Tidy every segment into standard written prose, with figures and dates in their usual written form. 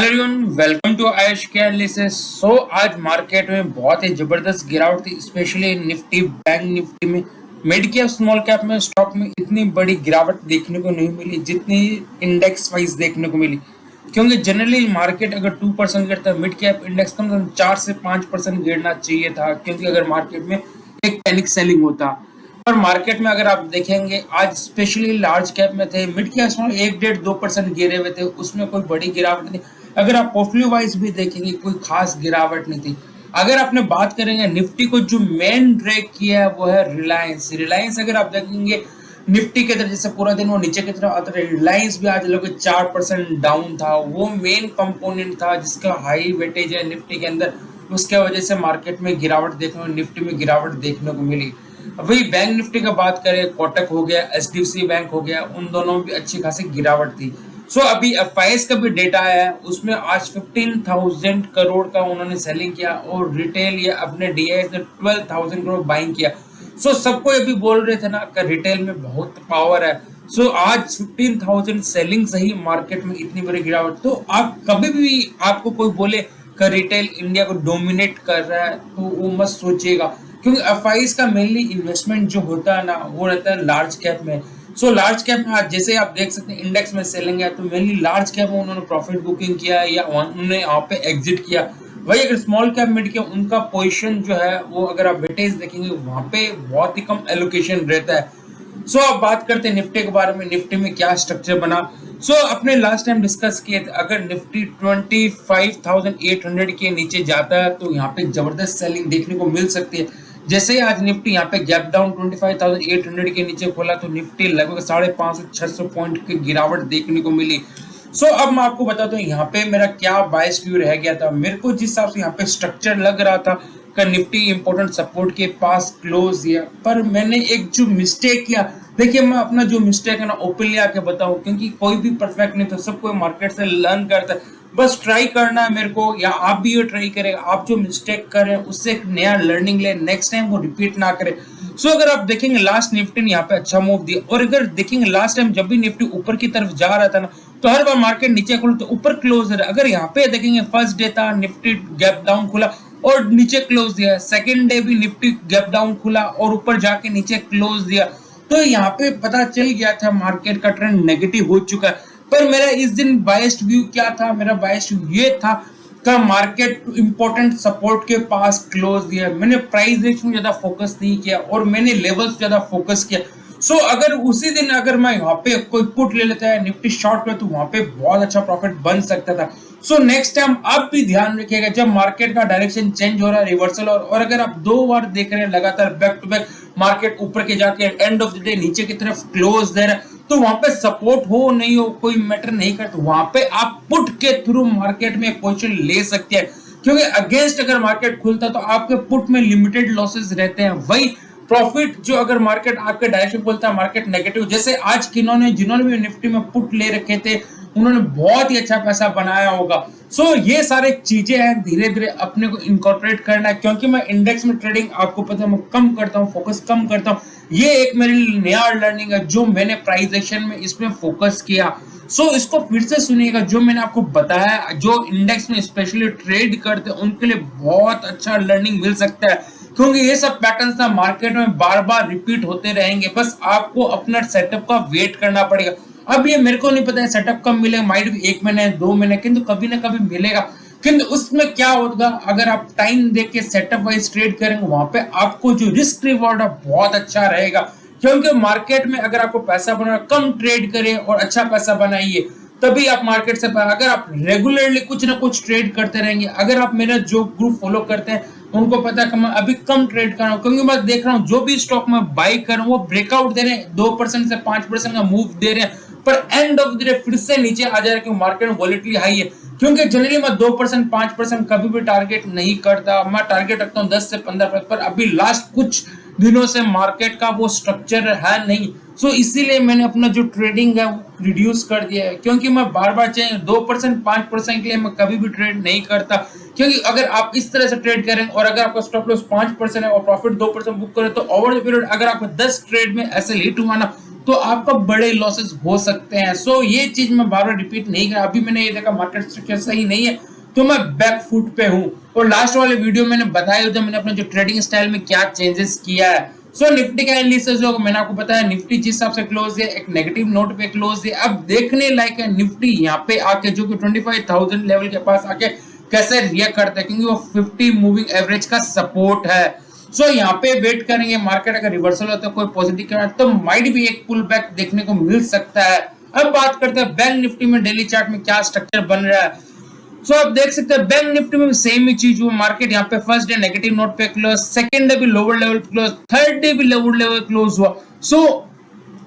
Hello everyone, welcome to Ayush के analysis. आज market में बहुत ही जबरदस्त गिरावट थी, स्पेशली निफ्टी, बैंक निफ्टी में। मिड कैप स्मॉल कैप में स्टॉक में इतनी बड़ी गिरावट देखने को नहीं मिली जितनी इंडेक्स वाइज देखने को मिली, क्योंकि जनरली मार्केट अगर 2% गिरता है, मिड कैप इंडेक्स कम से कम 4 से 5% गिरना चाहिए था, क्योंकि अगर मार्केट में एक पैनिक सेलिंग होता। पर मार्केट में अगर आप देखेंगे आज स्पेशली लार्ज कैप में थे, मिड कैप में 1-1.5-2% गिरे हुए थे, उसमें कोई बड़ी गिरावट नहीं। अगर आप पोर्टफोलियो वाइज भी देखेंगे कोई खास गिरावट नहीं थी। अगर आपने बात करेंगे निफ्टी को जो मेन ड्रैग किया है वो है रिलायंस। रिलायंस अगर आप देखेंगे निफ्टी के तरफ जैसे पूरा दिन वो नीचे की तरफ आता है, रिलायंस भी आज लोग 4% डाउन था। वो मेन कंपोनेंट था जिसका हाई वेटेज है निफ्टी के अंदर, उसके वजह से मार्केट में गिरावट देखने को, निफ्टी में गिरावट देखने को मिली। वही बैंक निफ्टी का बात करें, कोटक हो गया, एचडीएफसी बैंक हो गया, उन दोनों में भी अच्छी खासी गिरावट थी। अभी एफआईएस का भी डेटा आया है, उसमें आज 15,000 करोड़ का उन्होंने सेलिंग किया और रिटेल या अपने डीआईएस ने 12,000 करोड़ बाइंग किया। सबको अभी बोल रहे थे ना कि रिटेल में बहुत पावर है। आज 15,000 सेलिंग से ही मार्केट में इतनी बड़ी गिरावट। तो आप कभी भी आपको कोई बोले कि रिटेल इंडिया को डोमिनेट कर रहा है तो वो मत सोचिएगा, क्योंकि एफआईएस का मेनली इन्वेस्टमेंट जो होता है ना वो रहता है लार्ज कैप में। लार्ज कैप में आज जैसे आप देख सकते हैं इंडेक्स में सेलिंग है, तो मेनली लार्ज कैप में उन्होंने प्रॉफिट बुकिंग किया या उन्होंने यहाँ पे एग्जिट किया। वही अगर स्मॉल कैप मिड कैप उनका पोजीशन जो है वो अगर आप वेटेज देखेंगे वहां पे बहुत ही कम एलोकेशन रहता है। अब बात करते हैं निफ्टी के बारे में, निफ्टी में क्या स्ट्रक्चर बना। अपने लास्ट टाइम डिस्कस किए थे, अगर निफ्टी 25,800 के नीचे जाता है तो यहाँ पे जबरदस्त सेलिंग देखने को मिल सकती है। जैसे ही आज निफ्टी यहाँ पे गैप डाउन 25,800 के नीचे खोला तो निफ्टी लगभग 550-600 पॉइंट की गिरावट देखने को मिली। अब मैं आपको बताता हूँ यहाँ पे मेरा क्या बायस व्यू रह गया था। मेरे को जिस हिसाब से यहाँ पे स्ट्रक्चर लग रहा था कि निफ्टी इंपॉर्टेंट सपोर्ट के पास क्लोज दिया, पर मैंने एक जो मिस्टेक किया, देखिए मैं अपना जो मिस्टेक है ना ओपनली आके बताऊं, क्योंकि कोई भी परफेक्ट नहीं था, सब कोई मार्केट से लर्न करता है। बस ट्राई करना है मेरे को, या आप भी ये ट्राई करें, आप जो मिस्टेक करें उससे एक नया लर्निंग ले, नेक्स्ट टाइम वो रिपीट ना करें। अगर आप देखेंगे लास्ट निफ्टी ने यहाँ पे अच्छा मूव दिया, और अगर देखेंगे लास्ट टाइम जब भी निफ्टी ऊपर की तरफ जा रहा था ना तो हर बार मार्केट नीचे खुला तो ऊपर क्लोज है। अगर यहाँ पे देखेंगे फर्स्ट डे था निफ्टी गैप डाउन खुला और नीचे क्लोज दिया, सेकेंड डे भी निफ्टी गैप डाउन खुला और ऊपर जाके नीचे क्लोज दिया, तो यहाँ पे पता चल गया था मार्केट का ट्रेंड नेगेटिव हो चुका है। पर मेरा इस दिन बायस्ड व्यू क्या था, मेरा बायस्ड व्यू ये था का मार्केट इंपॉर्टेंट सपोर्ट के पास क्लोज दिया। मैंने प्राइस एक्शन ज्यादा फोकस नहीं किया और मैंने लेवल्स ज्यादा फोकस किया। अगर उसी दिन अगर मैं यहाँ पे कोई पुट ले लेता है निफ्टी शॉर्ट में तो वहां पे बहुत अच्छा प्रॉफिट बन सकता था। नेक्स्ट टाइम आप भी ध्यान रखिएगा जब मार्केट का डायरेक्शन चेंज हो रहा है, रिवर्सल, और अगर आप 2 बार देख रहे हैं लगातार बैक टू बैक मार्केट ऊपर के जाके एंड ऑफ द डे नीचे की तरफ क्लोज दे रहा है, तो वहां पे सपोर्ट हो नहीं हो कोई मैटर नहीं करता, वहां पे आप पुट के थ्रू मार्केट में एक पोजीशन ले सकते हैं, क्योंकि अगेंस्ट अगर मार्केट खुलता तो आपके पुट में लिमिटेड लॉसेस रहते हैं। वही प्रॉफिट जो अगर मार्केट आपके डायरेक्शन बोलता है मार्केट नेगेटिव, जैसे आज जिन्होंने भी निफ्टी में पुट ले रखे थे उन्होंने बहुत ही अच्छा पैसा बनाया होगा। ये सारे चीजें हैं, धीरे धीरे अपने को इनकॉर्पोरेट करना है, क्योंकि मैं इंडेक्स में ट्रेडिंग आपको पता है मैं कम करता हूँ, फोकस कम करता हूँ। ये एक मेरे लिए नया लर्निंग है जो मैंने प्राइस एक्शन में इसमें फोकस किया। इसको फिर से सुनिएगा, जो मैंने आपको बताया, जो इंडेक्स में स्पेशली ट्रेड करते हैं उनके लिए बहुत अच्छा लर्निंग मिल सकता है, क्योंकि ये सब पैटर्न्स ना मार्केट में बार बार रिपीट होते रहेंगे। बस आपको अपना सेटअप का वेट करना पड़ेगा। अब ये मेरे को नहीं पता है सेटअप कब मिलेगा, माइट भी 1 महीने 2 महीने, किंतु कभी ना कभी मिलेगा। किंतु उसमें क्या होगा, अगर आप टाइम देके के सेटअप वाइज ट्रेड करेंगे वहां पे आपको जो रिस्क रिवॉर्ड है बहुत अच्छा रहेगा, क्योंकि मार्केट में अगर आपको पैसा बनाना, कम ट्रेड करें और अच्छा पैसा बनाइए, तभी आप मार्केट से। अगर आप रेगुलरली कुछ ना कुछ ट्रेड करते रहेंगे, अगर आप मेरा जो ग्रुप फॉलो करते हैं उनको पता है कि मैं अभी कम ट्रेड कर रहा हूँ, क्योंकि मैं देख रहा हूँ जो भी स्टॉक में बाई कर रहा हूँ वो ब्रेकआउट दे रहे हैं, 2% से 5% का मूव दे रहे हैं, पर एंड ऑफ द डे फिर से नीचे आ जा रहा है क्योंकि मार्केट में वॉलेटिलिटी हाई है। क्योंकि जनरली मैं 2% 5% कभी भी टारगेट नहीं करता, मैं टारगेट रखता हूँ 10 से 15%, पर अभी लास्ट कुछ दिनों से मार्केट का वो स्ट्रक्चर है नहीं। इसीलिए मैंने अपना जो ट्रेडिंग है वो रिड्यूस कर दिया है, क्योंकि मैं बार बार चाहिए 2% 5% के लिए मैं कभी भी ट्रेड नहीं करता, क्योंकि अगर आप इस तरह से ट्रेड करें और अगर आपका स्टॉप लॉस 5% है और प्रॉफिट 2% बुक करें तो ओवर द पीरियड अगर आपको 10 ट्रेड में ऐसे हिट हुआ ना तो आपका बड़े लॉसेस हो सकते हैं। सो ये चीज मैं बार बार रिपीट नहीं कर, अभी मैंने ये देखा मार्केट स्ट्रक्चर सही नहीं है तो मैं बैक फुट पे हूँ। और लास्ट वाले वीडियो मैंने बताया था मैंने अपने जो ट्रेडिंग स्टाइल में क्या चेंजेस किया है। सो निफ्टी का एनालिसिस जो मैंने आपको बताया, निफ्टी जिस हिसाब से क्लोज है एक नेगेटिव नोट पे क्लोज है। अब देखने लायक है निफ्टी यहाँ पे आके जो कि 25,000 लेवल के पास आके कैसे रिएक्ट करता है, क्योंकि वो 50 मूविंग एवरेज का सपोर्ट है। सो यहाँ पे वेट करेंगे, मार्केट अगर रिवर्सल होता है कोई पॉजिटिव करना तो माइट भी एक पुल बैक देखने को मिल सकता है। अब बात करते हैं बैंक निफ्टी में डेली चार्ट में क्या स्ट्रक्चर बन रहा है। सो आप देख सकते हैं बैंक निफ्टी में सेम ही चीज हुआ, मार्केट यहाँ पे फर्स्ट डे नेगेटिव नोट पे क्लोज, सेकंड डे भी lower level close, third day भी लोअर लेवल क्लोज हुआ। सो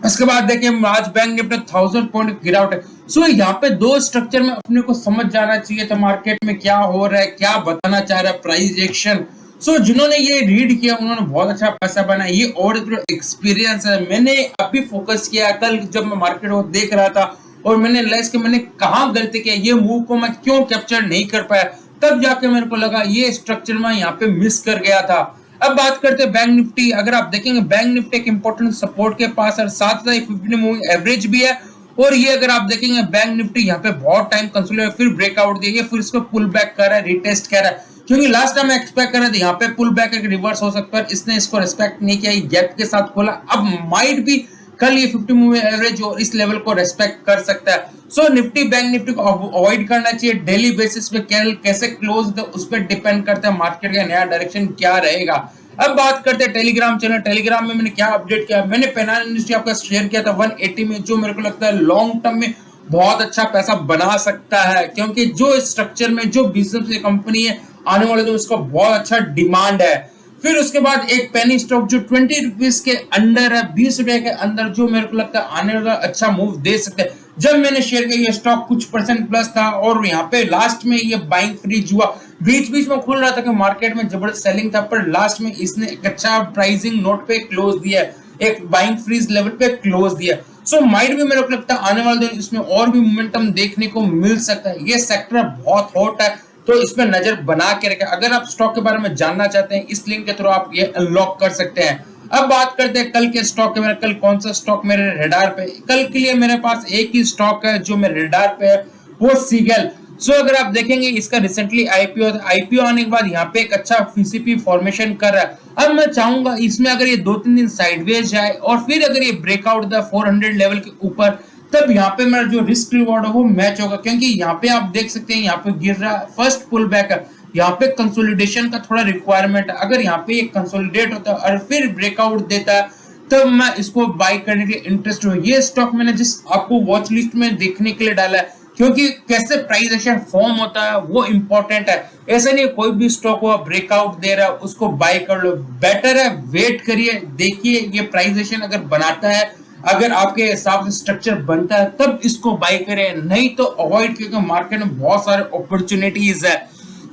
उसके बाद देखिए आज बैंक निफ्टी 1000 पॉइंट गिरावट है। सो यहाँ पे दो स्ट्रक्चर में अपने को समझ जाना चाहिए था मार्केट में क्या हो रहा है, क्या बताना चाह रहा है प्राइस एक्शन। सो जिन्होंने ये रीड किया उन्होंने बहुत अच्छा पैसा बनाया, ये और एक्सपीरियंस है। मैंने अभी फोकस किया, कल जब मैं मार्केट को देख रहा था और मैंने रियलाइज कि मैंने कहाँ गलती किया, ये मूव को मैं क्यों कैप्चर नहीं कर पाया, तब जाके मेरे को लगा ये स्ट्रक्चर में यहाँ पे मिस कर गया था। अब बात करते हैं बैंक निफ्टी। अगर आप देखेंगे बैंक निफ्टी एक इंपॉर्टेंट सपोर्ट के पास है, साथ ही 50 मूविंग एवरेज भी है। और ये अगर आप देखेंगे बैंक निफ्टी यहाँ पे बहुत टाइम कंसोलिडेट फिर ब्रेकआउट दिया, फिर इसको पुल बैक कर रहा है, रिटेस्ट कर रहा है, क्योंकि लास्ट टाइम एक्सपेक्ट कर रहे थे यहाँ पे पुल बैक एक रिवर्स हो सकता है, इसने इसको रेस्पेक्ट नहीं किया, गैप के साथ खोला। अब माइट भी कल ये 50 मूविंग एवरेज और इस लेवल को रेस्पेक्ट कर सकता है। सो निफ्टी बैंक निफ्टी को अवॉइड करना चाहिए। डेली बेसिस पे कैसे क्लोज उस पर डिपेंड करता है मार्केट का नया डायरेक्शन क्या रहेगा। अब बात करते हैं टेलीग्राम चैनल। टेलीग्राम में मैंने क्या अपडेट किया, मैंने पेनान इंडस्ट्री आपका शेयर किया था 180 में, जो मेरे को लगता है लॉन्ग टर्म में बहुत अच्छा पैसा बना सकता है, क्योंकि जो स्ट्रक्चर में जो बिजनेस कंपनी है आने वाले दिन उसका बहुत अच्छा डिमांड है। फिर उसके बाद एक पेनी स्टॉक जो 20 रुपीज के अंडर है, 20 रुपए के अंदर, जो मेरे को लगता है आने वाला अच्छा मूव दे सकते हैं। जब मैंने शेयर किया ये स्टॉक कुछ परसेंट प्लस था और यहाँ पे लास्ट में ये बाइंग फ्रीज हुआ, बीच बीच में खुल रहा था कि मार्केट में जबरदस्त सेलिंग था, पर लास्ट में इसने एक अच्छा प्राइसिंग नोट पे क्लोज दिया, एक बाइंग फ्रीज लेवल पे क्लोज दिया। सो माइट भी मेरे को लगता है आने वाले दिन इसमें और भी मोमेंटम देखने को मिल सकता है। ये सेक्टर बहुत हॉट है तो इसमें नजर बना के रखें। अगर आप स्टॉक के बारे में जानना चाहते हैं इस लिंक के थ्रू आप ये अनलॉक कर सकते हैं। अब बात करते हैं कल के स्टॉक के बारे में। कल कौन सा स्टॉक मेरे रेडार पे, कल के लिए मेरे पास एक ही स्टॉक है जो मेरे रेडार पे है, वो सीगल। सो अगर आप देखेंगे इसका रिसेंटली आईपीओ आने के बाद यहाँ पे एक अच्छा फीसीपी फॉर्मेशन कर रहा है। अब मैं चाहूंगा इसमें अगर ये 2-3 दिन साइडवेज जाए और फिर अगर ये ब्रेकआउट द 400 लेवल के ऊपर, तब यहाँ पे मेरा जो रिस्क रिवॉर्ड है वो मैच होगा, क्योंकि यहाँ पे आप देख सकते हैं यहाँ पे गिर रहा है, फर्स्ट पुल बैक है, यहाँ पे कंसोलिडेशन का थोड़ा रिक्वायरमेंट है। अगर यहाँ पे ये कंसोलिडेट होता है और फिर ब्रेकआउट देता है तब मैं इसको बाय करने के लिए इंटरेस्ट हूँ। ये स्टॉक मैंने जिस आपको वॉच लिस्ट में देखने के लिए डाला है, क्योंकि कैसे प्राइस एक्शन फॉर्म होता है वो इंपॉर्टेंट है। ऐसा नहीं कोई भी स्टॉक हुआ ब्रेकआउट दे रहा है उसको बाय कर लो, बेटर है वेट करिए, देखिए ये प्राइस एक्शन अगर बनाता है, अगर आपके हिसाब से स्ट्रक्चर बनता है तब इसको बाय करें, नहीं तो अवॉइड, क्योंकि मार्केट में बहुत सारे अपॉर्चुनिटीज है।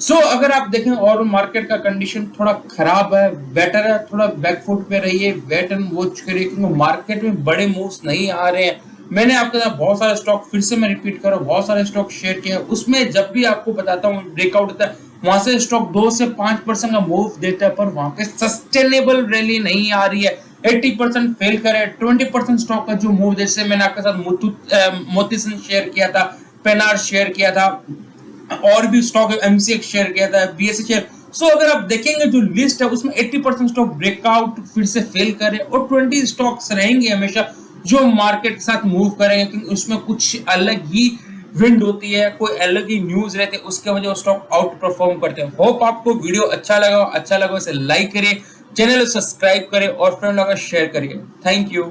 सो अगर आप देखें और मार्केट का कंडीशन थोड़ा खराब है, बेटर है थोड़ा बैकफुट पे रहिए, वेट एंड वॉच करिए, क्योंकि मार्केट में बड़े मूव्स नहीं आ रहे हैं। मैंने आपके साथ बहुत सारे स्टॉक, फिर से मैं रिपीट कर रहा हूँ, बहुत सारे स्टॉक शेयर किए हैं, उसमें जब भी आपको बताता हूँ ब्रेकआउट होता है वहां से स्टॉक 2 से 5% का मूव देता है, पर वहां पे सस्टेनेबल रैली नहीं आ रही है। 80% फेल करे, 20% स्टॉक का जो मूव, जैसे मैंने आपके साथ मोतीसन शेयर किया था, पेनार शेयर किया था, और भी स्टॉक एमसीएक्स शेयर किया था, बीएससी शेयर। सो अगर आप देखेंगे जो लिस्ट है उसमें 80% स्टॉक ब्रेकआउट फिर से फेल करे और 20 स्टॉक्स रहेंगे हमेशा जो मार्केट के साथ मूव करेंगे, क्योंकि उसमें कुछ अलग ही विंड होती है, कोई अलग ही न्यूज रहती है, उसके वजह स्टॉक आउट परफॉर्म करते हैं। होप आपको वीडियो अच्छा लगा इसे लाइक करिए, चैनल को सब्सक्राइब करें और फ्रेंड लोगों को शेयर करिए। Thank you.